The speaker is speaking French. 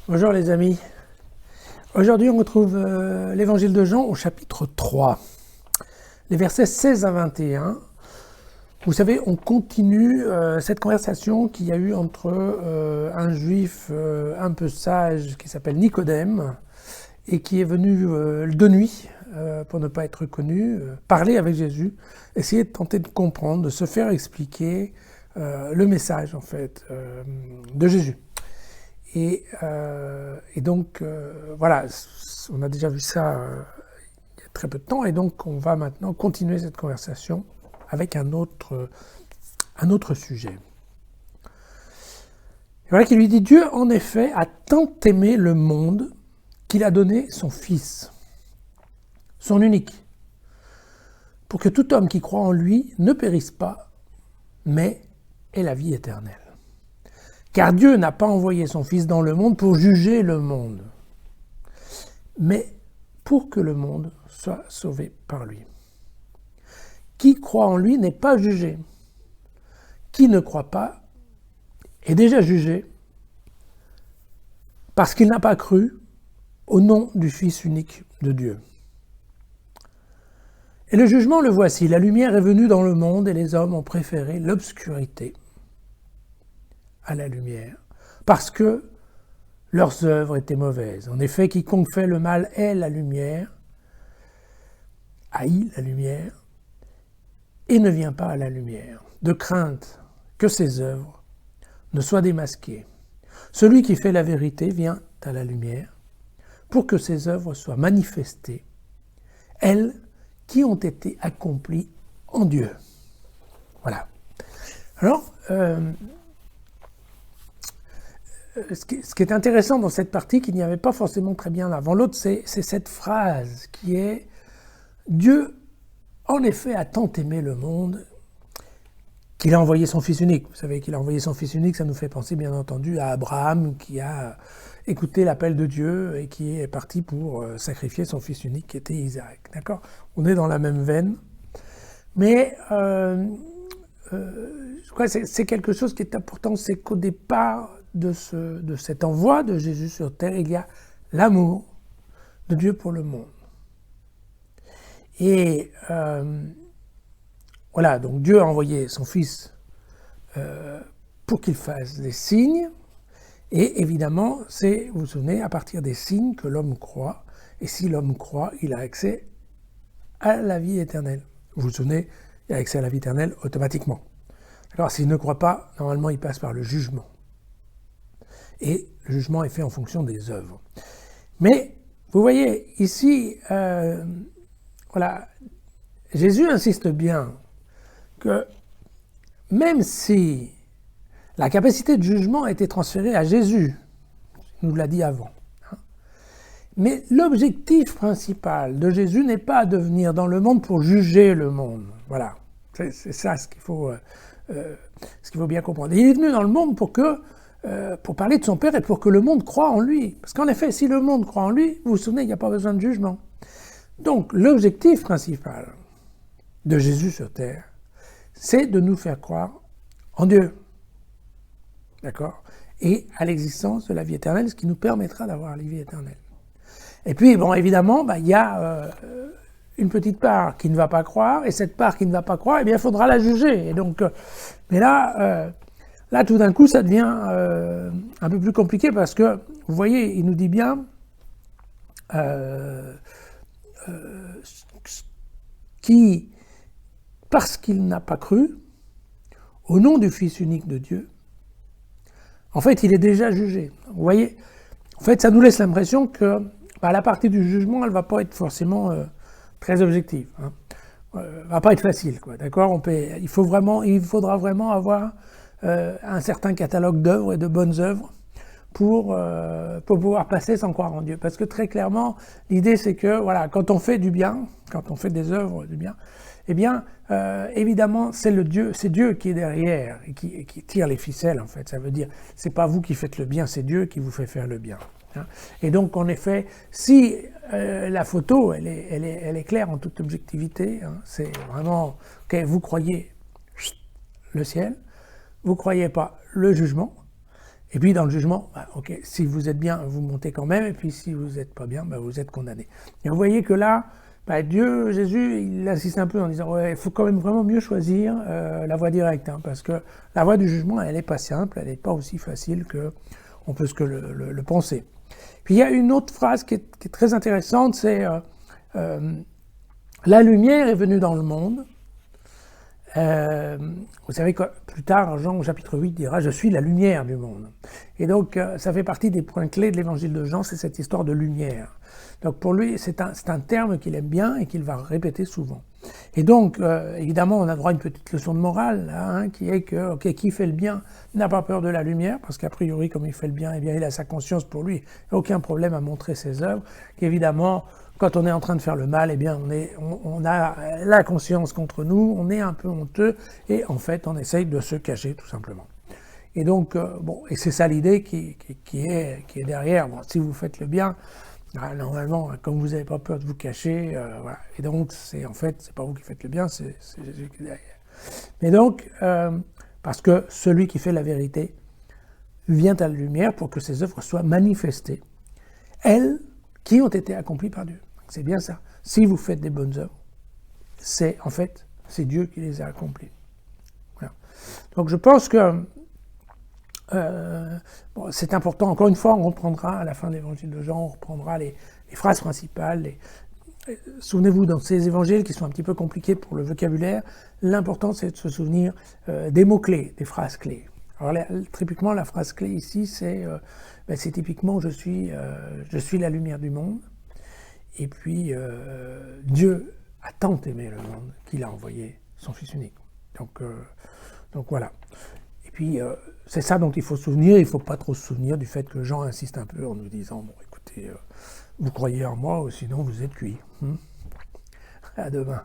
Bonjour les amis. Aujourd'hui on retrouve l'évangile de Jean au chapitre 3, les versets 16 à 21. Vous savez, on continue cette conversation qu'il y a eu entre un juif un peu sage qui s'appelle Nicodème et qui est venu de nuit, pour ne pas être connu, parler avec Jésus, essayer de tenter de comprendre, de se faire expliquer le message en fait de Jésus. Et donc, voilà, on a déjà vu ça il y a très peu de temps, et donc on va maintenant continuer cette conversation avec un autre sujet. Et voilà qu'il lui dit, Dieu en effet a tant aimé le monde qu'il a donné son Fils, son unique, pour que tout homme qui croit en lui ne périsse pas, mais ait la vie éternelle. Car Dieu n'a pas envoyé son Fils dans le monde pour juger le monde, mais pour que le monde soit sauvé par lui. Qui croit en lui n'est pas jugé. Qui ne croit pas est déjà jugé parce qu'il n'a pas cru au nom du Fils unique de Dieu. Et le jugement le voici, la lumière est venue dans le monde et les hommes ont préféré l'obscurité à la lumière, parce que leurs œuvres étaient mauvaises. En effet, quiconque fait le mal hait la lumière, haït la lumière, et ne vient pas à la lumière, de crainte que ses œuvres ne soient démasquées. Celui qui fait la vérité vient à la lumière, pour que ses œuvres soient manifestées, elles qui ont été accomplies en Dieu. Voilà. Alors, ce qui est intéressant dans cette partie, qu'il n'y avait pas forcément très bien avant l'autre, c'est cette phrase qui est « Dieu, en effet, a tant aimé le monde qu'il a envoyé son Fils unique ». Vous savez qu'il a envoyé son Fils unique, ça nous fait penser bien entendu à Abraham qui a écouté l'appel de Dieu et qui est parti pour sacrifier son Fils unique qui était Isaac. D'accord ? On est dans la même veine. Mais je crois que c'est quelque chose qui est important, c'est qu'au départ de cet envoi de Jésus sur terre, il y a l'amour de Dieu pour le monde. Et voilà, donc Dieu a envoyé son Fils pour qu'il fasse des signes, et évidemment, c'est, vous vous souvenez, à partir des signes que l'homme croit, et si l'homme croit, il a accès à la vie éternelle. Vous vous souvenez, il a accès à la vie éternelle automatiquement. Alors, s'il ne croit pas, normalement, il passe par le jugement. Et le jugement est fait en fonction des œuvres. Mais, vous voyez, ici, voilà, Jésus insiste bien que même si la capacité de jugement a été transférée à Jésus, il nous l'a dit avant, mais l'objectif principal de Jésus n'est pas de venir dans le monde pour juger le monde. Voilà, c'est ça ce qu'il faut bien comprendre. Il est venu dans le monde pour parler de son Père et pour que le monde croie en lui. Parce qu'en effet, si le monde croit en lui, vous vous souvenez, il n'y a pas besoin de jugement. Donc, l'objectif principal de Jésus sur terre, c'est de nous faire croire en Dieu. D'accord ? Et à l'existence de la vie éternelle, ce qui nous permettra d'avoir la vie éternelle. Et puis, bon, évidemment, il y a une petite part qui ne va pas croire, et cette part qui ne va pas croire, eh bien, il faudra la juger. Et donc, mais là, tout d'un coup, ça devient un peu plus compliqué parce que, vous voyez, il nous dit bien qui, parce qu'il n'a pas cru, au nom du Fils unique de Dieu, en fait, il est déjà jugé. Vous voyez, en fait, ça nous laisse l'impression que la partie du jugement, elle ne va pas être forcément très objective. Va pas être facile, quoi. D'accord ? Il faudra vraiment avoir un certain catalogue d'œuvres et de bonnes œuvres pour pouvoir passer sans croire en Dieu. Parce que très clairement, l'idée c'est que voilà, quand on fait du bien, quand on fait des œuvres du bien, eh bien, évidemment, c'est Dieu qui est derrière et qui tire les ficelles, en fait. Ça veut dire, c'est pas vous qui faites le bien, c'est Dieu qui vous fait faire le bien. Et donc, en effet, si la photo, elle est claire en toute objectivité, c'est vraiment, ok, vous croyez le ciel, vous croyez pas le jugement, Et puis dans le jugement, ok, si vous êtes bien, vous montez quand même, et puis si vous n'êtes pas bien, vous êtes condamné. Et vous voyez que là, Dieu, Jésus, il insiste un peu en disant, ouais, il faut quand même vraiment mieux choisir la voie directe, hein, parce que la voie du jugement, elle n'est pas simple, elle n'est pas aussi facile qu'on peut le penser. Puis il y a une autre phrase qui est très intéressante, c'est la lumière est venue dans le monde. Vous savez que plus tard, Jean au chapitre 8 dira « Je suis la lumière du monde ». Et donc, ça fait partie des points clés de l'évangile de Jean, c'est cette histoire de lumière. Donc pour lui, c'est un terme qu'il aime bien et qu'il va répéter souvent. Et donc, évidemment, on a droit à une petite leçon de morale, hein, qui est que, ok, qui fait le bien n'a pas peur de la lumière, parce qu'a priori, comme il fait le bien, eh bien, il a sa conscience pour lui, aucun problème à montrer ses œuvres, qu'évidemment, quand on est en train de faire le mal, eh bien, on a la conscience contre nous, on est un peu honteux, et en fait, on essaye de se cacher, tout simplement. Et donc, et c'est ça l'idée qui est derrière. Bon, si vous faites le bien, normalement, comme vous n'avez pas peur de vous cacher, voilà. Et donc, c'est pas vous qui faites le bien, c'est Jésus qui est derrière. Mais donc, parce que celui qui fait la vérité vient à la lumière pour que ses œuvres soient manifestées, elles qui ont été accomplies par Dieu. C'est bien ça. Si vous faites des bonnes œuvres, c'est Dieu qui les a accomplies. Voilà. Donc je pense que c'est important. Encore une fois, on reprendra à la fin de l'évangile de Jean, on reprendra les phrases principales. Souvenez-vous, dans ces évangiles qui sont un petit peu compliqués pour le vocabulaire, l'important c'est de se souvenir des mots-clés, des phrases clés. Alors typiquement, la phrase clé ici, c'est typiquement je suis la lumière du monde. Et puis, Dieu a tant aimé le monde qu'il a envoyé son Fils unique. Donc voilà. Et puis, c'est ça dont il faut se souvenir. Il ne faut pas trop se souvenir du fait que Jean insiste un peu en nous disant, bon, écoutez, vous croyez en moi, ou sinon vous êtes cuits. À demain.